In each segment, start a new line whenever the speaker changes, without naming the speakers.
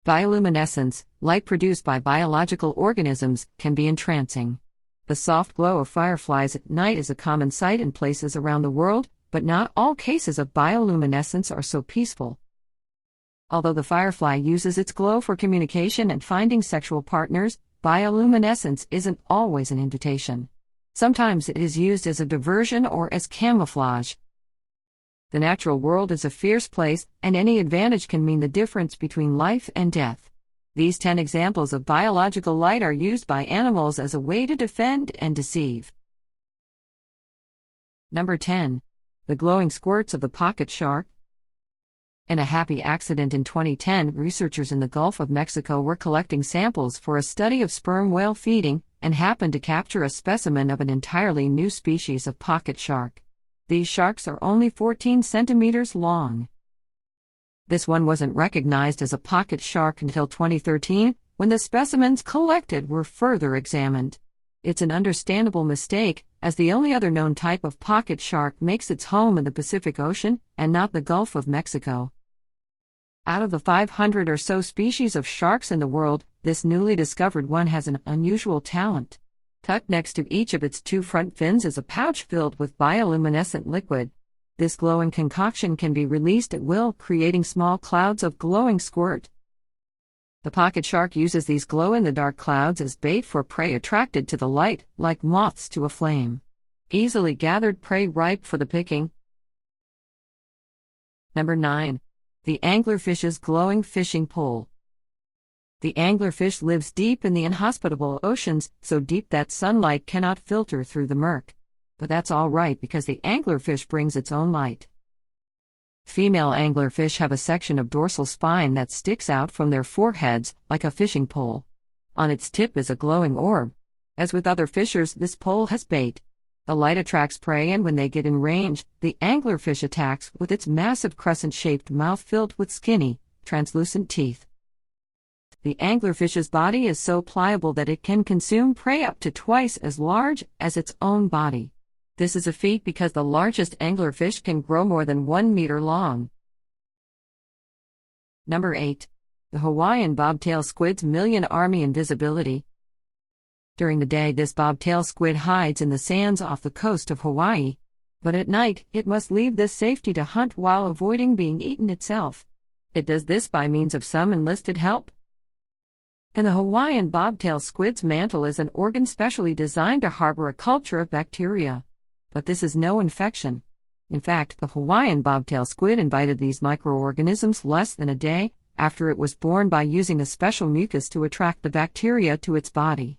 Bioluminescence, light produced by biological organisms, can be entrancing. The soft glow of fireflies at night is a common sight in places around the world, but not all cases of bioluminescence are so peaceful. Although the firefly uses its glow for communication and finding sexual partners, bioluminescence isn't always an invitation. Sometimes it is used as a diversion or as camouflage. The natural world is a fierce place, and any advantage can mean the difference between life and death. These 10 examples of biological light are used by animals as a way to defend and deceive. Number 10. The glowing squirts of the pocket shark. In a happy accident in 2010, researchers in the Gulf of Mexico were collecting samples for a study of sperm whale feeding and happened to capture a specimen of an entirely new species of pocket shark. These sharks are only 14 centimeters long. This one wasn't recognized as a pocket shark until 2013, when the specimens collected were further examined. It's an understandable mistake, as the only other known type of pocket shark makes its home in the Pacific Ocean and not the Gulf of Mexico. Out of the 500 or so species of sharks in the world, this newly discovered one has an unusual talent. Tucked next to each of its 2 front fins is a pouch filled with bioluminescent liquid. This glowing concoction can be released at will, creating small clouds of glowing squirt. The pocket shark uses these glow-in-the-dark clouds as bait for prey attracted to the light, like moths to a flame. Easily gathered prey ripe for the picking. Number 9. The anglerfish's glowing fishing pole. The anglerfish lives deep in the inhospitable oceans, so deep that sunlight cannot filter through the murk. But that's all right because the anglerfish brings its own light. Female anglerfish have a section of dorsal spine that sticks out from their foreheads like a fishing pole. On its tip is a glowing orb. As with other fishers, this pole has bait. The light attracts prey, and when they get in range, the anglerfish attacks with its massive crescent-shaped mouth filled with skinny, translucent teeth. The anglerfish's body is so pliable that it can consume prey up to twice as large as its own body. This is a feat because the largest anglerfish can grow more than 1 meter long. Number 8. The Hawaiian bobtail squid's million-army invisibility. During the day, this bobtail squid hides in the sands off the coast of Hawaii. But at night, it must leave this safety to hunt while avoiding being eaten itself. It does this by means of some enlisted help. In the Hawaiian bobtail squid's mantle is an organ specially designed to harbor a culture of bacteria. But this is no infection. In fact, the Hawaiian bobtail squid invited these microorganisms less than a day after it was born by using a special mucus to attract the bacteria to its body.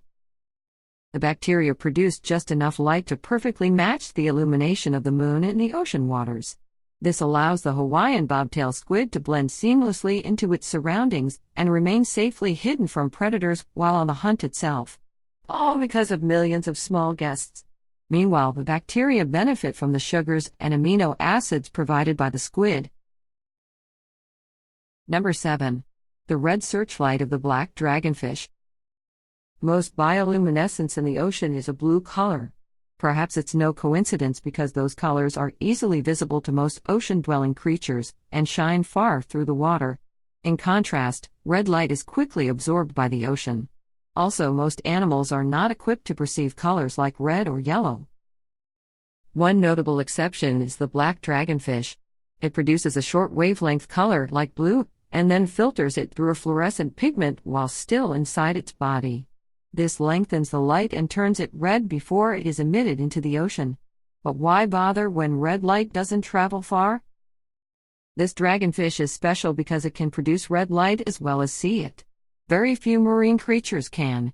The bacteria produced just enough light to perfectly match the illumination of the moon in the ocean waters. This allows the Hawaiian bobtail squid to blend seamlessly into its surroundings and remain safely hidden from predators while on the hunt itself. All because of millions of small guests. Meanwhile, the bacteria benefit from the sugars and amino acids provided by the squid. Number 7. The red searchlight of the black dragonfish. Most bioluminescence in the ocean is a blue color. Perhaps it's no coincidence because those colors are easily visible to most ocean-dwelling creatures and shine far through the water. In contrast, red light is quickly absorbed by the ocean. Also, most animals are not equipped to perceive colors like red or yellow. One notable exception is the black dragonfish. It produces a short wavelength color like blue, and then filters it through a fluorescent pigment while still inside its body. This lengthens the light and turns it red before it is emitted into the ocean. But why bother when red light doesn't travel far? This dragonfish is special because it can produce red light as well as see it. Very few marine creatures can.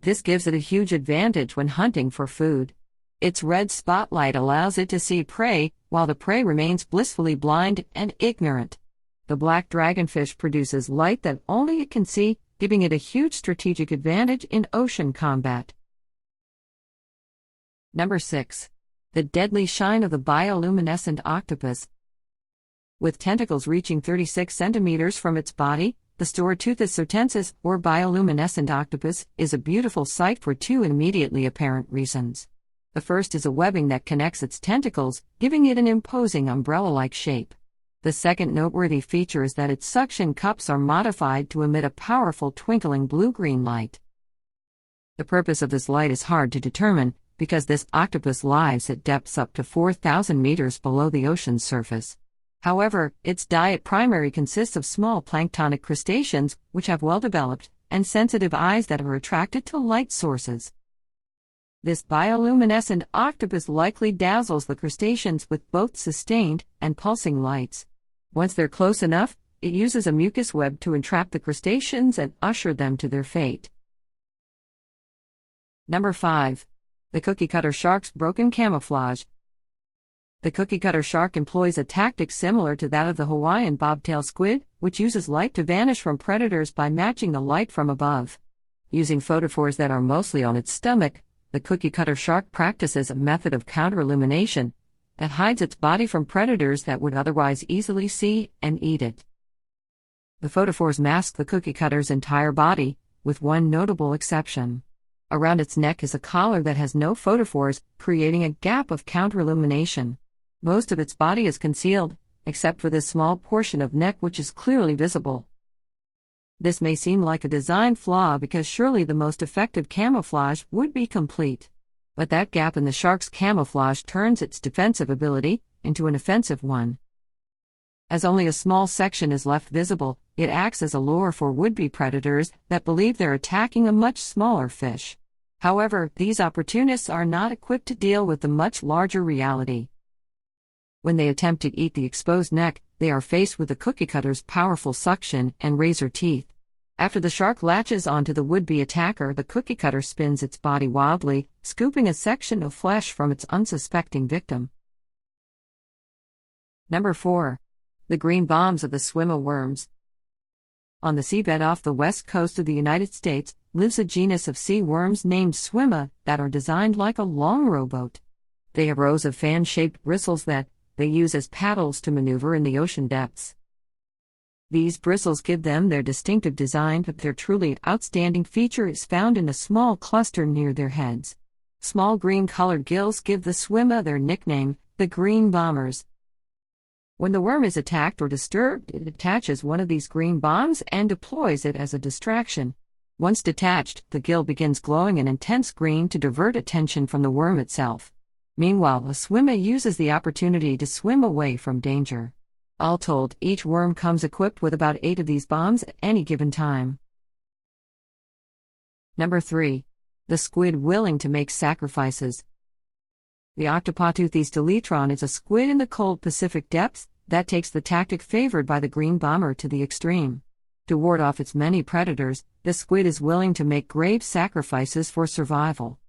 This gives it a huge advantage when hunting for food. Its red spotlight allows it to see prey, while the prey remains blissfully blind and ignorant. The black dragonfish produces light that only it can see, giving it a huge strategic advantage in ocean combat. Number 6. The deadly shine of the bioluminescent octopus. With tentacles reaching 36 centimeters from its body, the Stortoothus sotensis, or bioluminescent octopus, is a beautiful sight for 2 immediately apparent reasons. The first is a webbing that connects its tentacles, giving it an imposing umbrella-like shape. The second noteworthy feature is that its suction cups are modified to emit a powerful twinkling blue-green light. The purpose of this light is hard to determine, because this octopus lives at depths up to 4,000 meters below the ocean's surface. However, its diet primarily consists of small planktonic crustaceans, which have well-developed and sensitive eyes that are attracted to light sources. This bioluminescent octopus likely dazzles the crustaceans with both sustained and pulsing lights. Once they're close enough, it uses a mucus web to entrap the crustaceans and usher them to their fate. Number 5. The cookie-cutter shark's broken camouflage. The cookie-cutter shark employs a tactic similar to that of the Hawaiian bobtail squid, which uses light to vanish from predators by matching the light from above. Using photophores that are mostly on its stomach, the cookie-cutter shark practices a method of counter-illumination that hides its body from predators that would otherwise easily see and eat it. The photophores mask the cookie-cutter's entire body, with one notable exception. Around its neck is a collar that has no photophores, creating a gap of counter-illumination. Most of its body is concealed, except for this small portion of neck which is clearly visible. This may seem like a design flaw because surely the most effective camouflage would be complete. But that gap in the shark's camouflage turns its defensive ability into an offensive one. As only a small section is left visible, it acts as a lure for would-be predators that believe they're attacking a much smaller fish. However, these opportunists are not equipped to deal with the much larger reality. When they attempt to eat the exposed neck, they are faced with the cookie-cutter's powerful suction and razor teeth. After the shark latches onto the would-be attacker, the cookie-cutter spins its body wildly, scooping a section of flesh from its unsuspecting victim. Number 4. The green bombs of the swimmer worms. On the seabed off the west coast of the United States lives a genus of sea worms named swimmer that are designed like a long rowboat. They have rows of fan-shaped bristles that they use as paddles to maneuver in the ocean depths. These bristles give them their distinctive design, but their truly outstanding feature is found in a small cluster near their heads. Small green-colored gills give the swimmer their nickname, the green bombers. When the worm is attacked or disturbed, it attaches one of these green bombs and deploys it as a distraction. Once detached, the gill begins glowing an intense green to divert attention from the worm itself. Meanwhile, the swimmer uses the opportunity to swim away from danger. All told, each worm comes equipped with about 8 of these bombs at any given time. Number 3. The squid willing to make sacrifices. The Octopoteuthis deletron is a squid in the cold Pacific depths that takes the tactic favored by the green bomber to the extreme. To ward off its many predators, the squid is willing to make grave sacrifices for survival.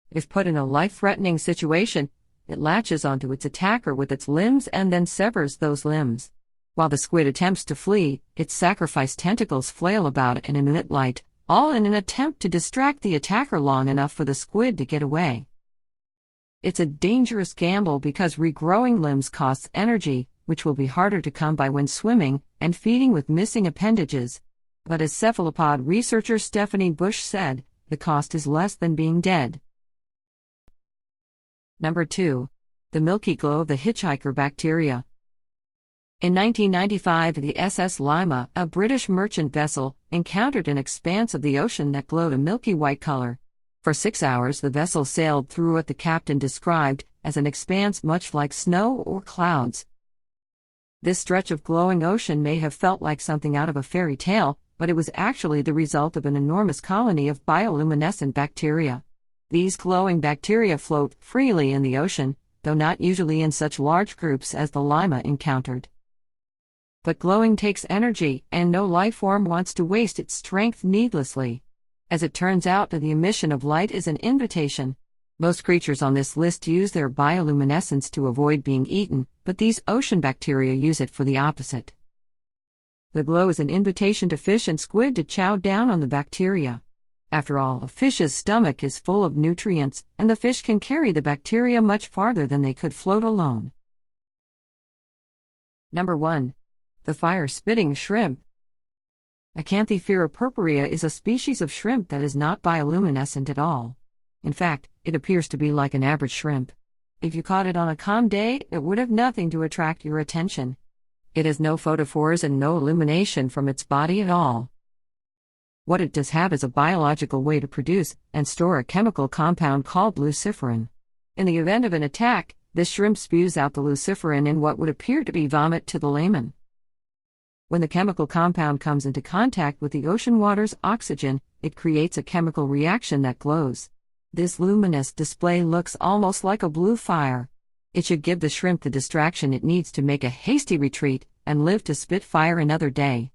If put in a life-threatening situation, it latches onto its attacker with its limbs and then severs those limbs. While the squid attempts to flee, its sacrificed tentacles flail about and emit light, all in an attempt to distract the attacker long enough for the squid to get away. It's a dangerous gamble because regrowing limbs costs energy, which will be harder to come by when swimming and feeding with missing appendages. But as cephalopod researcher Stephanie Bush said, the cost is less than being dead. Number 2. The milky glow of the hitchhiker bacteria. In 1995, the SS Lima, a British merchant vessel, encountered an expanse of the ocean that glowed a milky white color. For 6 hours, the vessel sailed through what the captain described as an expanse much like snow or clouds. This stretch of glowing ocean may have felt like something out of a fairy tale, but it was actually the result of an enormous colony of bioluminescent bacteria. These glowing bacteria float freely in the ocean, though not usually in such large groups as the Lima encountered. But glowing takes energy, and no life form wants to waste its strength needlessly. As it turns out, the emission of light is an invitation. Most creatures on this list use their bioluminescence to avoid being eaten, but these ocean bacteria use it for the opposite. The glow is an invitation to fish and squid to chow down on the bacteria. After all, a fish's stomach is full of nutrients, and the fish can carry the bacteria much farther than they could float alone. Number 1. The fire-spitting shrimp. Acanthophera purpurea is a species of shrimp that is not bioluminescent at all. In fact, it appears to be like an average shrimp. If you caught it on a calm day, it would have nothing to attract your attention. It has no photophores and no illumination from its body at all. What it does have is a biological way to produce and store a chemical compound called luciferin. In the event of an attack, this shrimp spews out the luciferin in what would appear to be vomit to the layman. When the chemical compound comes into contact with the ocean water's oxygen, it creates a chemical reaction that glows. This luminous display looks almost like a blue fire. It should give the shrimp the distraction it needs to make a hasty retreat and live to spit fire another day.